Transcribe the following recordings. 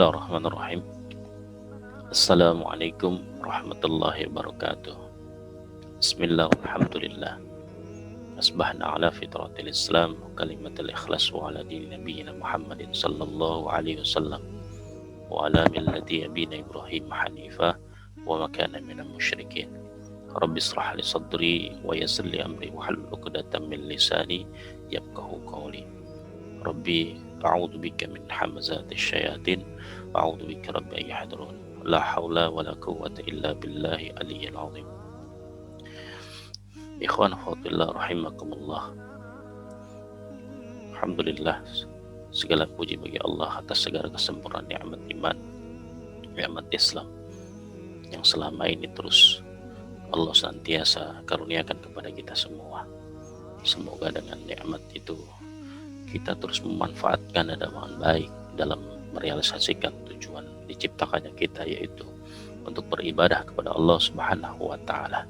Bismillahirrahmanirrahim. Assalamualaikum warahmatullahi wabarakatuh. Bismillah, alhamdulillah. Asbahna ala fitratil Islam wa kalimatil ikhlas wa ala dini nabiyina Muhammadin sallallahu alaihi wasallam wa ala millati abina Ibrahim hanifah wa ma kana minal musyrikin. Rabbi israh li sadri wa yassir li amri wa hlul 'uqdatam min lisani yafqahu qawli. Rabbi a'udzu bika min hamazati syayatin wa a'udzu bika rabbi an yahdurun. La haula wa la quwwata illa billahi aliyyil azim. Ikhwan fillah rahimakumullah. Alhamdulillah, segala puji bagi Allah atas segala kesempurnaan nikmat iman, nikmat Islam yang selama ini terus Allah senantiasa karuniakan kepada kita semua. Semoga dengan nikmat itu kita terus memanfaatkan dengan baik dalam merealisasikan tujuan diciptakannya kita, yaitu untuk beribadah kepada Allah Subhanahu wa taala.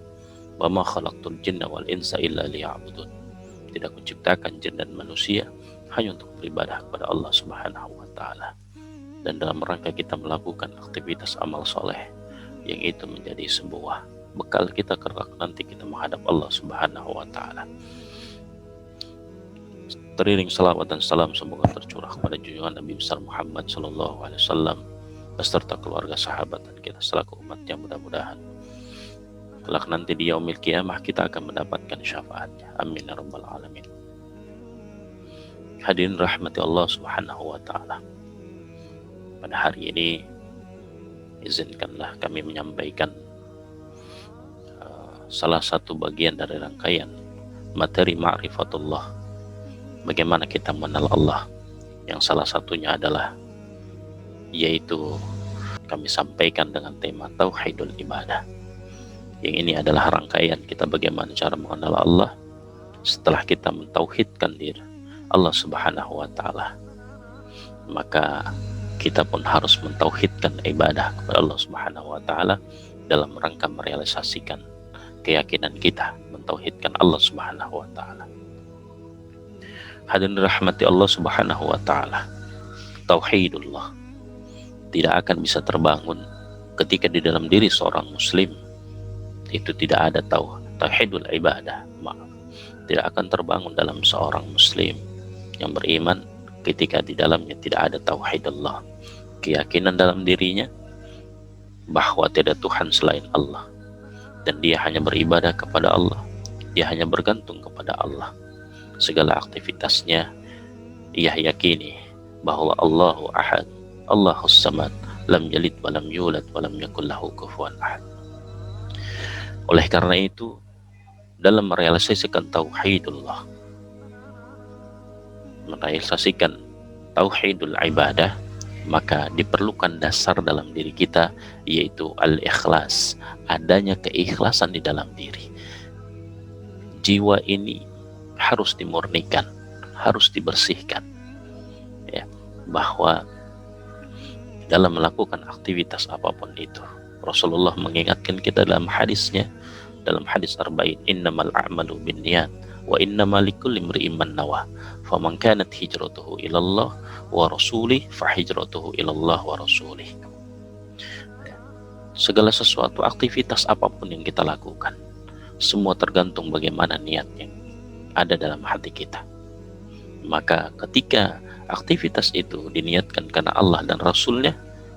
Wa ma khalaqtul jinna wal insa illa liya'budun. Tidak kuciptakan jin dan manusia hanya untuk beribadah kepada Allah Subhanahu wa taala. Dan dalam rangka kita melakukan aktivitas amal soleh yang itu menjadi sebuah bekal kita kelak nanti kita menghadap Allah Subhanahu wa taala. Teriring salawat dan salam semoga tercurah kepada junjungan Nabi besar Muhammad sallallahu alaihi wasallam beserta keluarga sahabat dan kita selaku umatnya, mudah-mudahan kelak nanti di yaumil qiyamah kita akan mendapatkan syafaatnya. Amin ya rabbal alamin. Hadirin rahmati Allah Subhanahu wa taala. Pada hari ini izinkanlah kami menyampaikan salah satu bagian dari rangkaian materi ma'rifatullah, bagaimana kita mengenal Allah, yang salah satunya adalah yaitu kami sampaikan dengan tema tauhidul ibadah. Yang ini adalah rangkaian kita bagaimana cara mengenal Allah setelah kita mentauhidkan diri Allah Subhanahu wa taala. Maka kita pun harus mentauhidkan ibadah kepada Allah Subhanahu wa taala dalam rangka merealisasikan keyakinan kita mentauhidkan Allah Subhanahu wa taala. Hadirin rahmati Allah Subhanahu wa taala. Tauhidullah tidak akan bisa terbangun ketika di dalam diri seorang muslim itu tidak ada tauhidul ibadah. Tidak akan terbangun dalam seorang muslim yang beriman ketika di dalamnya tidak ada tauhidullah, keyakinan dalam dirinya bahwa tidak Tuhan selain Allah dan dia hanya beribadah kepada Allah, dia hanya bergantung kepada Allah. Segala aktivitasnya ia yakini bahwa Allahu ahad, Allahus samad, lam yalid wa lam yulad wa lam yakul lahu kufuwan ahad. Oleh karena itu, dalam merealisasikan tauhidullah, merealisasikan tauhidul ibadah, maka diperlukan dasar dalam diri kita, yaitu al-ikhlas, adanya keikhlasan di dalam diri. Jiwa ini harus dimurnikan, harus dibersihkan, ya, bahwa dalam melakukan aktivitas apapun itu, Rasulullah mengingatkan kita dalam hadisnya, dalam hadis arba'in, innamal a'malu binniyat wa innamal likulli imri'in man nawa faman kanat hijratuhu ilallah wa rasulih fa hijratuhu ilallah wa rasulih. Segala sesuatu, aktivitas apapun yang kita lakukan, semua tergantung bagaimana niat yang ada dalam hati kita. Maka ketika aktivitas itu diniatkan karena Allah dan Rasulnya,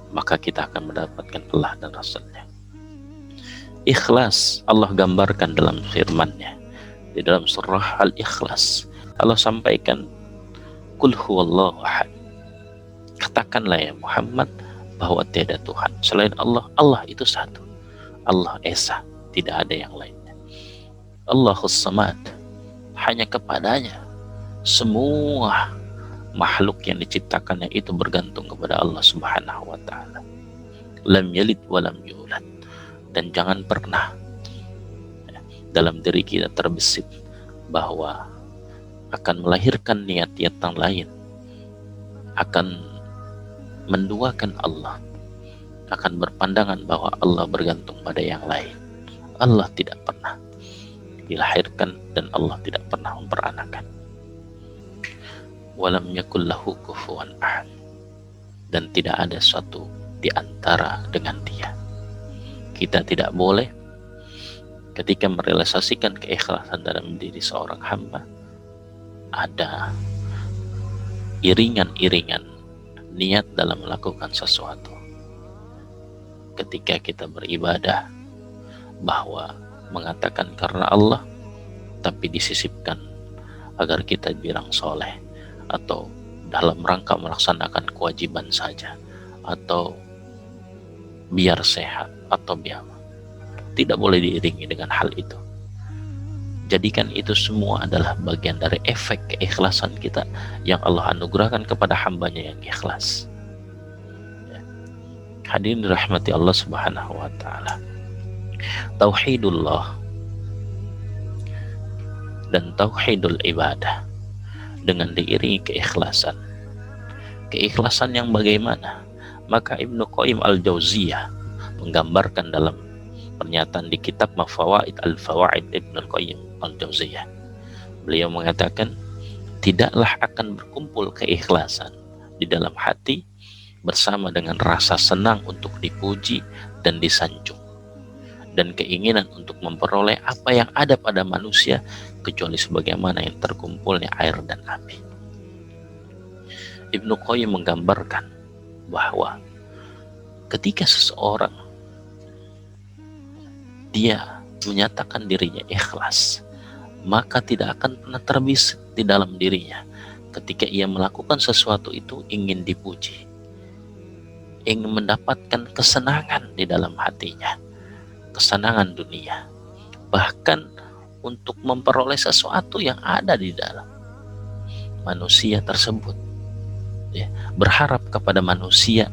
maka kita akan mendapatkan Allah dan Rasulnya. Ikhlas Allah gambarkan dalam firman-Nya di dalam surah Al-Ikhlas. Allah sampaikan, Qul huwallahu ahad. Katakanlah ya Muhammad bahwa tiada Tuhan selain Allah. Allah itu satu. Allah Esa, tidak ada yang lainnya. Allahus samad, hanya kepadanya semua makhluk yang diciptakannya itu bergantung kepada Allah Subhanahu wa taala. Lam yalid wa lam yulad. Dan jangan pernah dalam diri kita terbesit bahwa akan melahirkan niat-niat yang lain, akan menduakan Allah, akan berpandangan bahwa Allah bergantung pada yang lain. Allah tidak pernah dilahirkan dan Allah tidak pernah memperanakan. Walam yakul lahu kufuwan ahad. dan tidak ada suatu di antara dengan Dia. Kita tidak boleh ketika merealisasikan keikhlasan dalam diri seorang hamba ada iringan-iringan niat dalam melakukan sesuatu. Ketika kita beribadah, bahwa mengatakan karena Allah tapi disisipkan agar kita bilang soleh, atau dalam rangka melaksanakan kewajiban saja, atau biar sehat, atau biar tidak boleh diiringi dengan hal itu. Jadikan itu semua adalah bagian dari efek keikhlasan kita yang Allah anugerahkan kepada hambanya yang ikhlas. Hadirin dirahmati Allah Subhanahu wa Ta'ala, tauhidullah dan tauhidul ibadah dengan diiringi keikhlasan. Keikhlasan yang bagaimana? Maka Ibnu Qayyim al-Jauziyah menggambarkan dalam pernyataan di kitab Fawaid al-Fawaid Ibnu Qayyim al-Jauziyah. Beliau mengatakan, tidaklah akan berkumpul keikhlasan di dalam hati bersama dengan rasa senang untuk dipuji dan disanjung, dan keinginan untuk memperoleh apa yang ada pada manusia, kecuali sebagaimana yang terkumpulnya air dan api. Ibnu Qayyim menggambarkan bahwa ketika seseorang dia menyatakan dirinya ikhlas, maka tidak akan pernah terbesit di dalam dirinya ketika ia melakukan sesuatu itu ingin dipuji, ingin mendapatkan kesenangan di dalam hatinya, kesenangan dunia, bahkan untuk memperoleh sesuatu yang ada di dalam manusia tersebut, ya, berharap kepada manusia,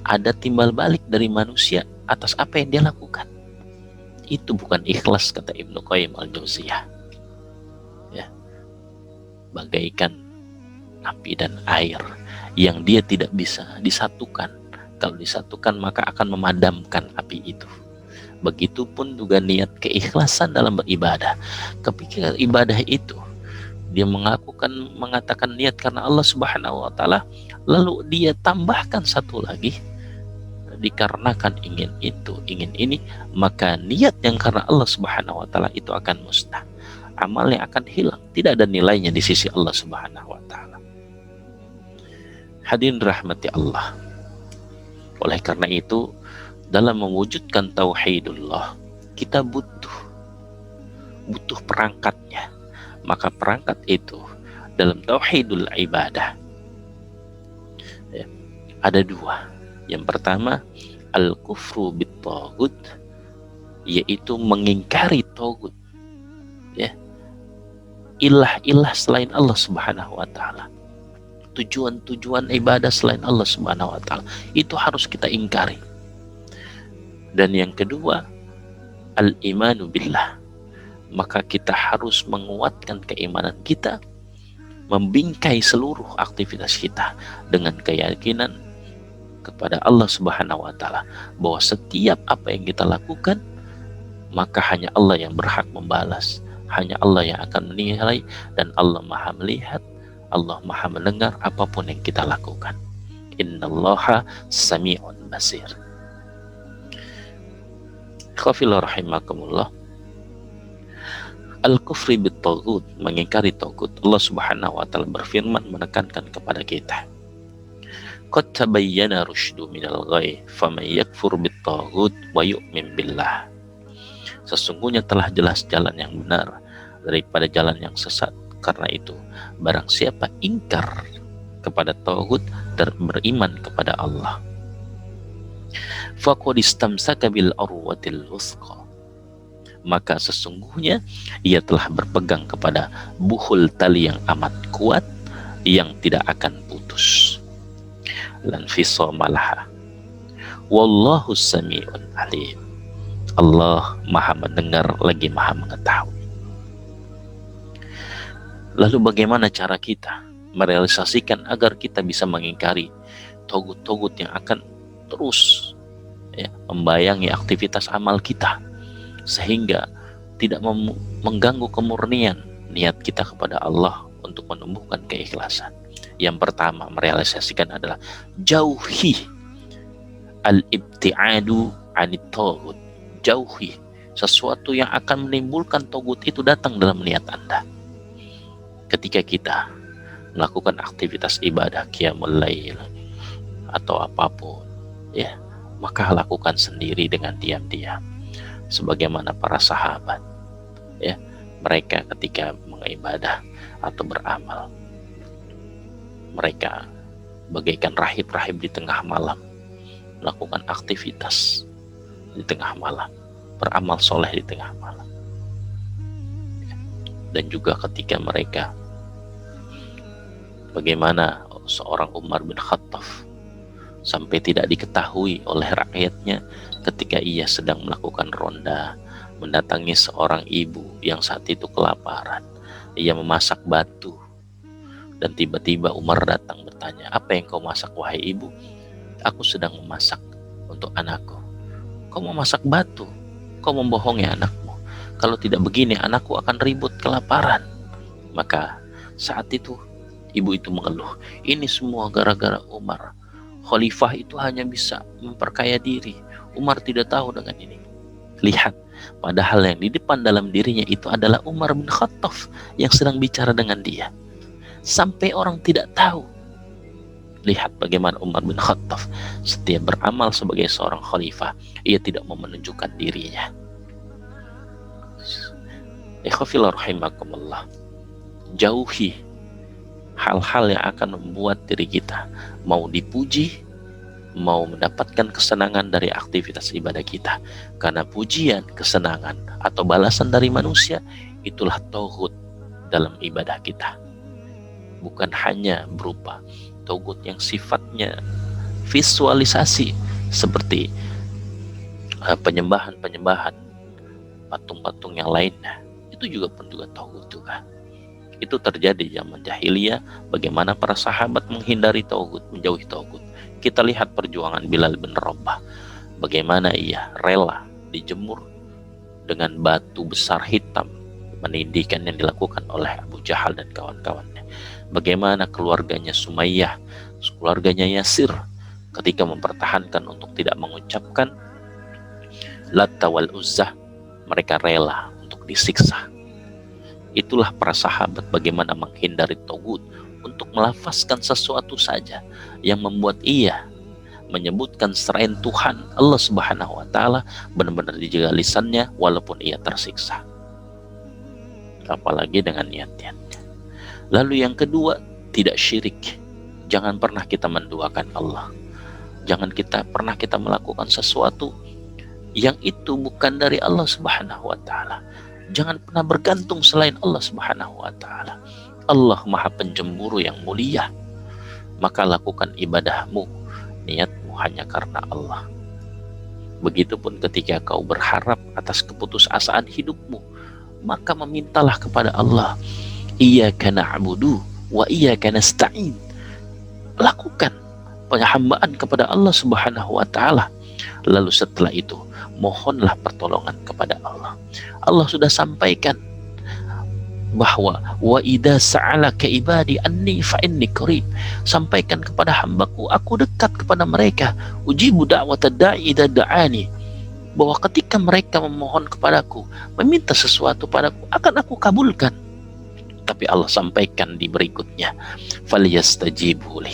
ada timbal balik dari manusia atas apa yang dia lakukan. Itu bukan ikhlas, kata Ibnu Qayyim al-Jauziyah. Ya, bagaikan api dan air yang dia tidak bisa disatukan. Kalau disatukan maka akan memadamkan api itu. Begitupun juga niat keikhlasan dalam beribadah. Ketika ibadah itu dia mengatakan niat karena Allah Subhanahu wa Ta'ala, lalu dia tambahkan satu lagi, dikarenakan ingin itu, ingin ini, maka niat yang karena Allah Subhanahu wa Ta'ala itu akan musnah. Amalnya akan hilang, tidak ada nilainya di sisi Allah Subhanahu wa Ta'ala. Hadirin rahmati Allah. Oleh karena itu, dalam mewujudkan tauhidullah, kita butuh perangkatnya. Maka perangkat itu dalam tauhidul ibadah ya, ada dua. Yang pertama, al-kufru bit-taghut, yaitu mengingkari taghut, ya, ilah-ilah selain Allah Subhanahu wa Ta'ala, tujuan-tujuan ibadah selain Allah Subhanahu wa Ta'ala, itu harus kita ingkari. Dan yang kedua, al-imanu billah, maka kita harus menguatkan keimanan kita, membingkai seluruh aktivitas kita dengan keyakinan kepada Allah Subhanahu wa Ta'ala, bahwa setiap apa yang kita lakukan maka hanya Allah yang berhak membalas, hanya Allah yang akan menilai, dan Allah Maha melihat, Allah Maha mendengar apapun yang kita lakukan. Innallaha sami'un basir. Khafillah rahimakumullah. Al-kufri bit-taghut, mengingkari taghut. Allah Subhanahu wa Ta'ala berfirman menekankan kepada kita, qad tabayyana rusydu minal ghayy faman yakfur bit-taghut wa yu'min billah. Sesungguhnya telah jelas jalan yang benar daripada jalan yang sesat. Karena itu, barang siapa ingkar kepada taghut dan beriman kepada Allah, faqad istamsaka bil urwatil wuthqa, maka sesungguhnya ia telah berpegang kepada buhul tali yang amat kuat yang tidak akan putus. Lan fisomalaha wallahu sami'un alim. Allah Maha mendengar lagi Maha mengetahui. Lalu bagaimana cara kita merealisasikan agar kita bisa mengingkari togut-togut yang akan terus ya, membayangi aktivitas amal kita, sehingga tidak mengganggu kemurnian niat kita kepada Allah untuk menumbuhkan keikhlasan. Yang pertama merealisasikan adalah jauhi al-ibtiadu anit taghut. Jauhi sesuatu yang akan menimbulkan togut itu datang dalam niat Anda. Ketika kita melakukan aktivitas ibadah qiyamul lail atau apapun, ya, maka lakukan sendiri dengan diam-diam. Sebagaimana para sahabat, ya, mereka ketika mengibadah atau beramal, mereka bagaikan rahib-rahib di tengah malam, melakukan aktivitas di tengah malam, beramal soleh di tengah malam. Dan juga ketika mereka, bagaimana seorang Umar bin Khattab sampai tidak diketahui oleh rakyatnya ketika ia sedang melakukan ronda, mendatangi seorang ibu yang saat itu kelaparan. Ia memasak batu, dan tiba-tiba Umar datang bertanya, "Apa yang kau masak wahai ibu?" "Aku sedang memasak untuk anakku." "Kau memasak batu? Kau membohongi anakmu. Kalau tidak begini anakku akan ribut kelaparan." Maka saat itu ibu itu mengeluh, "Ini semua gara-gara Umar. Khalifah itu hanya bisa memperkaya diri. Umar tidak tahu dengan ini." Lihat, padahal yang di depan dalam dirinya itu adalah Umar bin Khattab yang sedang bicara dengan dia. Sampai orang tidak tahu. Lihat bagaimana Umar bin Khattab setiap beramal sebagai seorang khalifah, ia tidak mau menunjukkan dirinya. Ikhwafillah rahimakumullah. Jauhi hal-hal yang akan membuat diri kita mau dipuji, mau mendapatkan kesenangan dari aktivitas ibadah kita. Karena pujian, kesenangan, atau balasan dari manusia, itulah tauhid dalam ibadah kita. Bukan hanya berupa tauhid yang sifatnya visualisasi, seperti penyembahan-penyembahan patung-patung yang lainnya. Itu juga pun juga tauhid juga. Itu terjadi zaman jahiliyah, bagaimana para sahabat menghindari tauhid, menjauhi tauhid. Kita lihat perjuangan Bilal bin Rabah, bagaimana ia rela dijemur dengan batu besar hitam, menindihkan yang dilakukan oleh Abu Jahal dan kawan-kawannya. Bagaimana keluarganya Sumayyah, keluarganya Yasir, ketika mempertahankan untuk tidak mengucapkan Latta wal Uzzah, mereka rela untuk disiksa. Itulah para sahabat bagaimana menghindari tauhid untuk melafazkan sesuatu saja yang membuat ia menyebutkan selain Tuhan Allah Subhanahu wa taala, benar-benar dijaga lisannya walaupun ia tersiksa. Apalagi dengan niat-niatnya. Lalu yang kedua, tidak syirik. Jangan pernah kita menduakan Allah. Jangan pernah kita melakukan sesuatu yang itu bukan dari Allah Subhanahu wa taala. Jangan pernah bergantung selain Allah Subhanahu wa taala. Allah Maha Penjemburu yang mulia. Maka lakukan ibadahmu, niatmu hanya karena Allah. Begitupun ketika kau berharap atas keputusasaan hidupmu, maka memintalah kepada Allah. Iyyaka na'budu wa iyyaka nasta'in. Lakukan penghambaan kepada Allah Subhanahu wa taala. Lalu setelah itu mohonlah pertolongan kepada Allah. Allah sudah sampaikan bahwa wa idza sa'alaka ibadi anni fa inni qarib. Sampaikan kepada hambaku, aku dekat kepada mereka. Ujibu da'watad da'i idza da'ani. Bahwa ketika mereka memohon kepadaku, meminta sesuatu padaku, akan aku kabulkan. Tapi Allah sampaikan di berikutnya, falyastajibu li.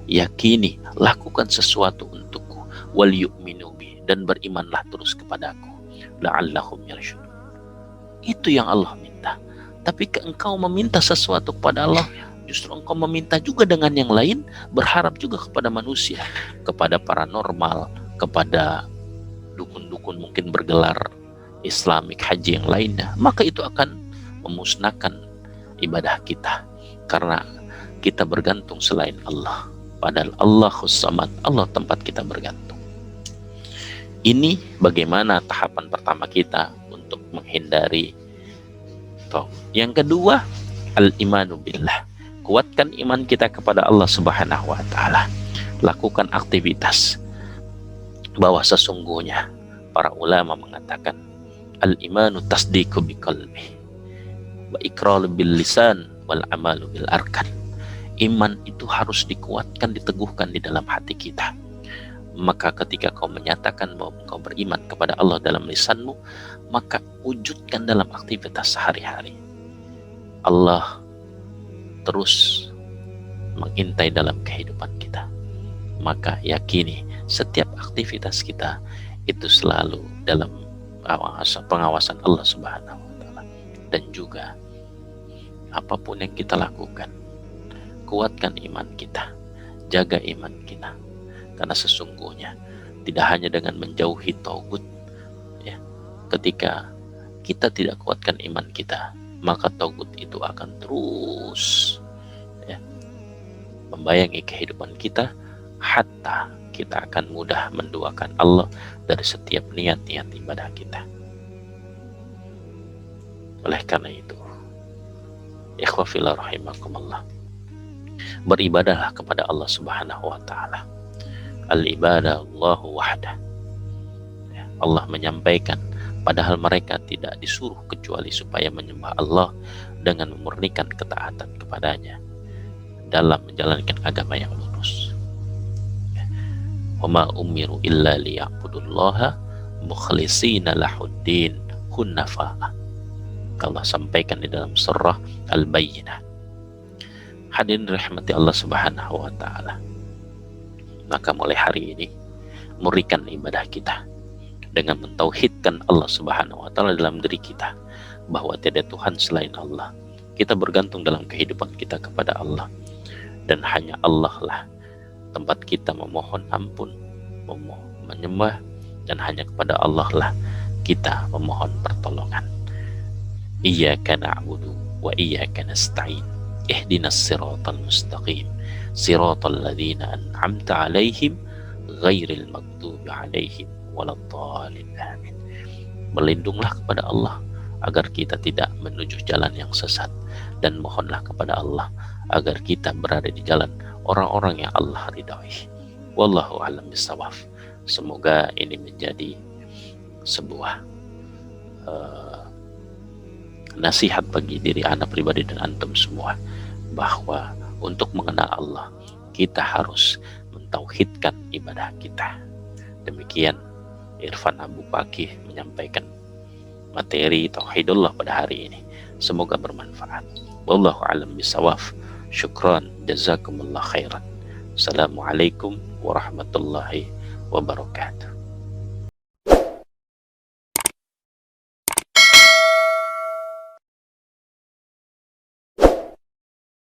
Yakini, lakukan sesuatu untukku, wal yu'minu bi, dan berimanlah terus kepadaku, la'allahum yarshudun. Itu yang Allah minta. Tapi engkau meminta sesuatu kepada Allah, justru engkau meminta juga dengan yang lain, berharap juga kepada manusia, kepada paranormal, kepada dukun-dukun mungkin bergelar Islamik haji yang lainnya, maka itu akan memusnahkan ibadah kita, karena kita bergantung selain Allah. Padahal Allahus Samad, Allah tempat kita bergantung. Ini bagaimana tahapan pertama kita untuk menghindari tauhid. Yang kedua, al-imanu billah. Kuatkan iman kita kepada Allah Subhanahu wa taala. Lakukan aktivitas bahwa sesungguhnya para ulama mengatakan al-imanu tasdiqu biqalbi wa iqraru bil lisan wal amalu bil arkan. Iman itu harus dikuatkan, diteguhkan di dalam hati kita. Maka ketika kau menyatakan bahwa kau beriman kepada Allah dalam lisanmu, maka wujudkan dalam aktivitas sehari-hari. Allah terus mengintai dalam kehidupan kita. Maka yakini setiap aktivitas kita itu selalu dalam pengawasan Allah Subhanahu wa Ta'ala. Dan juga apapun yang kita lakukan, kuatkan iman kita, jaga iman kita, karena sesungguhnya tidak hanya dengan menjauhi tauhid, ya, ketika kita tidak kuatkan iman kita, maka tauhid itu akan terus, ya, membayangi kehidupan kita, hatta kita akan mudah menduakan Allah dari setiap niat-niat ibadah kita. Oleh karena itu, ikhwa fillah rahimakumullah, beribadahlah kepada Allah Subhanahu wa Ta'ala. Al-ibadah Allahu wahdah. Allah menyampaikan, padahal mereka tidak disuruh kecuali supaya menyembah Allah dengan memurnikan ketaatan kepadanya dalam menjalankan agama yang lurus. Wa ma umiru illa liya'budullaha mukhlishina lahuddin hunafa'a. Allah sampaikan di dalam surah Al-Bayyinah. Hadirin rahmati Allah Subhanahu wa Ta'ala, maka mulai hari ini murnikan ibadah kita dengan mentauhidkan Allah Subhanahu wa Ta'ala dalam diri kita, bahwa tiada Tuhan selain Allah. Kita bergantung dalam kehidupan kita kepada Allah, dan hanya Allah lah tempat kita memohon ampun, menyembah, dan hanya kepada Allah lah kita memohon pertolongan. Iyyaka na'budu wa iyyaka nasta'in. Ihdinas siratal mustaqim. Siratal ladzina an'amta 'alaihim ghairil maghdubi 'alaihim waladdallin. Amin. Berlindunglah kepada Allah agar kita tidak menuju jalan yang sesat, dan mohonlah kepada Allah agar kita berada di jalan orang-orang yang Allah ridhoi. Wallahu a'lam bishawab. Semoga ini menjadi sebuah nasihat bagi diri anak pribadi dan antum semua, bahwa untuk mengenal Allah kita harus mentauhidkan ibadah kita. Demikian Irfan Abu Pakih menyampaikan materi tauhidullah pada hari ini. Semoga bermanfaat. Wallahu a'lam bishawab. Syukran, jazakumullah khairan. Assalamualaikum warahmatullahi wabarakatuh.